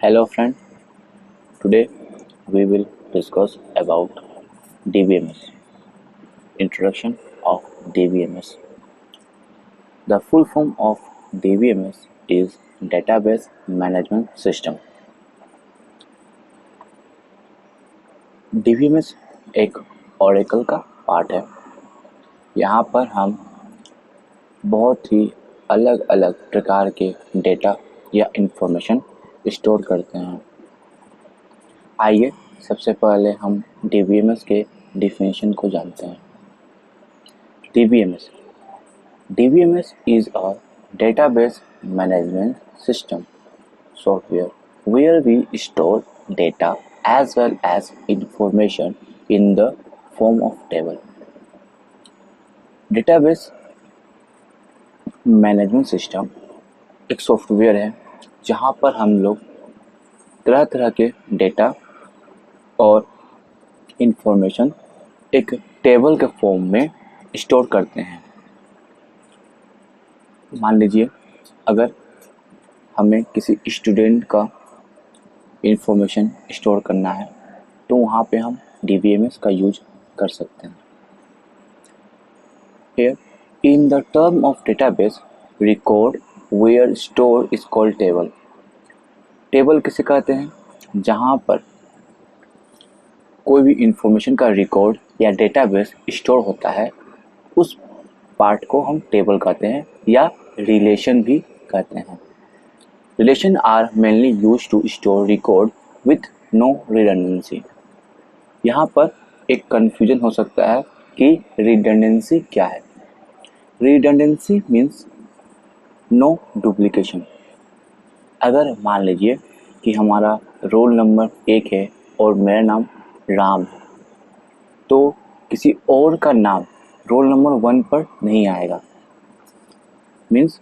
Hello friend, today we will discuss about DBMS. Introduction of DBMS. The full form of DBMS is Database Management System. DBMS एक Oracle का part है। यहाँ पर हम बहुत ही अलग अलग प्रकार के डेटा या इंफॉर्मेशन स्टोर करते हैं। आइए सबसे पहले हम DBMS के डिफिनेशन को जानते हैं। DBMS is a database management system software where we store data as well as information in the form of table. Database management system एक सॉफ्टवेयर है जहाँ पर हम लोग तरह तरह के डेटा और इंफॉर्मेशन एक टेबल के फॉर्म में स्टोर करते हैं। मान लीजिए अगर हमें किसी स्टूडेंट का इंफॉर्मेशन स्टोर करना है तो वहाँ पे हम DBMS का यूज कर सकते हैं। Here in the term of database, record where store is called table. Table किसे कहते हैं? जहाँ पर कोई भी इंफॉर्मेशन का रिकॉर्ड या डेटाबेस स्टोर होता है उस पार्ट को हम टेबल कहते हैं या रिलेशन भी कहते हैं। Relation are mainly use to store record with no redundancy. यहाँ पर एक कन्फ्यूजन हो सकता है कि रिडंडेंसी क्या है। Redundancy means no duplication. अगर मान लीजिए कि हमारा रोल नंबर 1 है और मेरा नाम राम है तो किसी और का नाम रोल नंबर 1 पर नहीं आएगा। मीन्स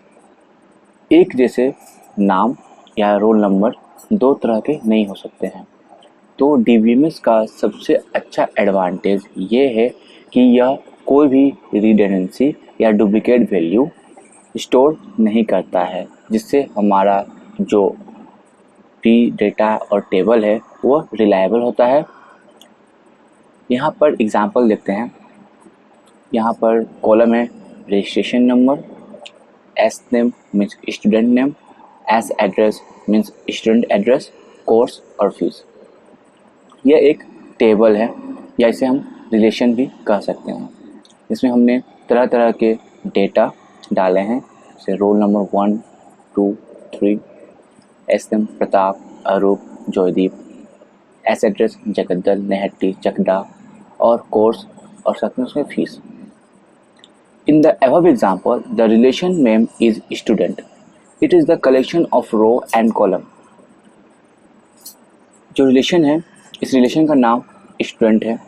एक जैसे नाम या रोल नंबर दो तरह के नहीं हो सकते हैं। तो DBMS का सबसे अच्छा एडवांटेज ये है कि यह कोई भी रिडंडेंसी या डुप्लीकेट वैल्यू स्टोर नहीं करता है, जिससे हमारा जो डेटा और टेबल है वो रिलायबल होता है। यहाँ पर एग्जांपल देखते हैं। यहाँ पर कॉलम है registration number, S name means student name, S address means student address, course और फीस। यह एक टेबल है या इसे हम रिलेशन भी कह सकते हैं। इसमें हमने तरह तरह के डेटा डाले हैं जैसे roll number 1, 2, 3, as name Pratap, Arup, Jaydeep, as address Jagaddal, Naihati, Chakdah और कोर्स और साथ में उसमें fees. In the above example, the relation name is student. It is the collection of row and column. जो रिलेशन है इस रिलेशन का नाम स्टूडेंट है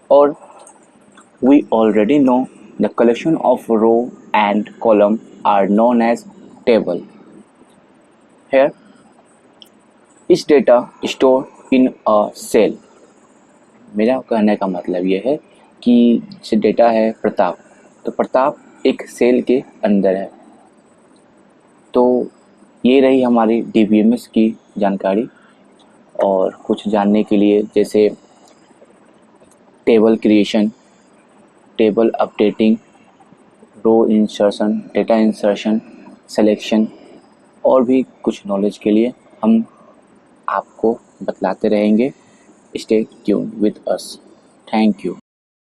और we already know the collection of row and column are known as table. Here, each data stored in a cell. मेरा कहने का मतलब ये है कि जैसे डेटा है प्रताप, तो प्रताप एक सेल के अंदर है। तो ये रही हमारी DBMS की जानकारी। और कुछ जानने के लिए जैसे टेबल क्रिएशन, टेबल अपडेटिंग, रो इंसर्शन, डेटा इंसर्शन, सिलेक्शन और भी कुछ नॉलेज के लिए हम आपको बतलाते रहेंगे। Stay tuned with us. Thank you.